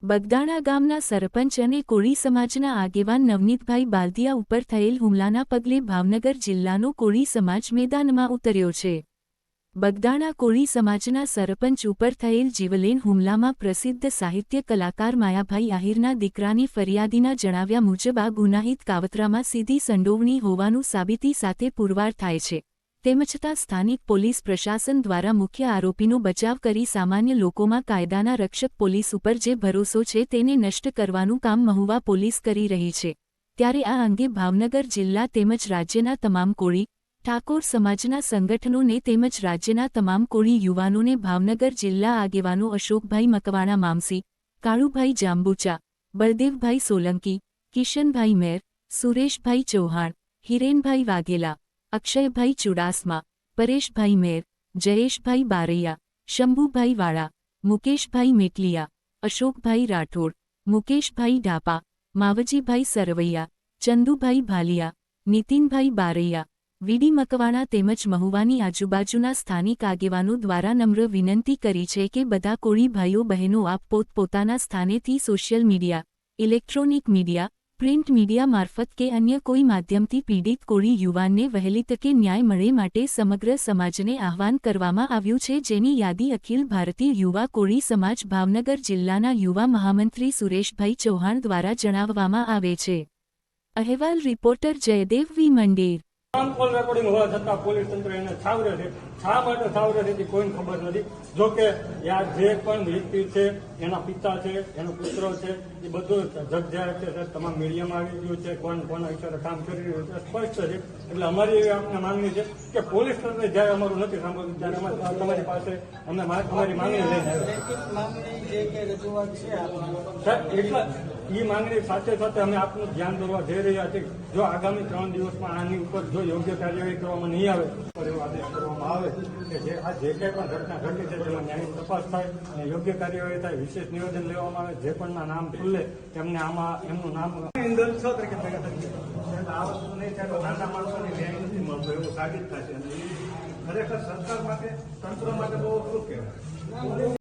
બગદાણા ગામના સરપંચ અને કોળી સમાજના આગેવાન નવનીતભાઈ બાલદિયા ઉપર થયેલ હુમલાના પગલે ભાવનગર જિલ્લાનો કોળી સમાજ મેદાનમાં ઉતર્યો છે। બગદાણા કોળી સમાજના સરપંચ ઉપર થયેલ જીવલેણ હુમલામાં પ્રસિદ્ધ સાહિત્ય કલાકાર માયાભાઈ આહિરના દીકરાની ફરિયાદીના જણાવ્યા મુજબ આ ગુનાહિત કાવતરામાં સીધી સંડોવણી હોવાનું સાબિતી સાથે પુરવાર થાય છે। તેમ છતાં સ્થાનિક પોલીસ પ્રશાસન દ્વારા મુખ્ય આરોપીનો બચાવ કરી સામાન્ય લોકોમાં કાયદાના રક્ષક પોલીસ ઉપર જે ભરોસો છે તેને નષ્ટ કરવાનું કામ મહુવા પોલીસ કરી રહી છે। ત્યારે આ અંગે ભાવનગર જિલ્લા તેમજ રાજ્યના તમામ કોળી ઠાકોર સમાજના સંગઠનોને તેમજ રાજ્યના તમામ કોળી યુવાનોને ભાવનગર જિલ્લા આગેવાનો અશોકભાઈ મકવાણા મામસી, કાળુભાઈ જાંબુચા, બળદેવભાઈ સોલંકી, કિશનભાઈ મેર, સુરેશભાઈ ચૌહાણ, હિરેનભાઈ વાઘેલા, અક્ષયભાઈ ચુડાસમા, પરેશભાઈ મેર, જયેશભાઈ બારૈયા, શંભુભાઈ વાળા, મુકેશભાઈ મેટલિયા, અશોકભાઈ રાઠોડ, મુકેશભાઈ ઢાપા, માવજીભાઈ સરવૈયા, ચંદુભાઈ ભાલિયા, નીતિનભાઈ બારૈયા, વીડી મકવાણા તેમજ મહુવાની આજુબાજુના સ્થાનિક આગેવાનો દ્વારા નમ્ર વિનંતી કરી છે કે બધા કોળી ભાઈઓ બહેનો આપ પોતપોતાના સ્થાનેથી social media, electronic media, print media મારફત કે અન્ય કોઈ માધ્યમથી પીડિત કોળી યુવાનને વહેલી તકે ન્યાય મળે માટે સમગ્ર સમાજને આહ્વાન કરવામાં આવ્યું છે, જેની યાદી અખિલ ભારતીય યુવા કોળી સમાજ ભાવનગર જિલ્લાના યુવા મહામંત્રી સુરેશભાઈ ચૌહાણ દ્વારા જણાવવામાં આવે છે। અહેવાલ રિપોર્ટર જયદેવ વી મંડેર। કોલ રેકોર્ડિંગ હોવા છતાં પોલીસ તંત્ર એને છાવરે છે। શા માટે છાવરે છે કોઈને ખબર નથી। જો કે યાર જે પણ વ્યક્તિ છે, એના પિતા છે, એનો પુત્ર છે, એ બધું જગજાહેર છે, તમામ મીડિયામાં આવી ગયું છે, કોણ કોના હિસાબે કામ કરી રહ્યું છે સ્પષ્ટ છે। એટલે અમારી એવી આપને માંગણી છે કે પોલીસ તંત્ર જ્યારે અમારું નથી સાંભળ્યું ત્યારે અમે તમારી પાસે અમે અમારી માંગણી લઈને આવ્યા। એ માંગણી સાથે સાથે અમે આપનું ધ્યાન દોરવા જઈ રહ્યા છીએ। જો આગામી 3 દિવસમાં આની ઉપર જો યોગ્ય કાર્યવાહી કરવામાં નહીં આવે તો એવો આદેશ કરવામાં આવે કે જે કંઈ પણ ઘટના ઘટી છે તેમાં ન્યાયની તપાસ થાય અને યોગ્ય કાર્યવાહી થાય, વિશેષ નિવેદન લેવામાં આવે। જે પણ નામ ખુલ્લે તેમને આમાં એમનું નામ તરીકે ભેગા થઈ આ વસ્તુ નહીં થાય તો નાના માણસોને ન્યાય નથી મળતો એવું સાબિત થશે। ખરેખર સરકાર માટે, તંત્ર માટે બહુ અઘરું કહેવાય।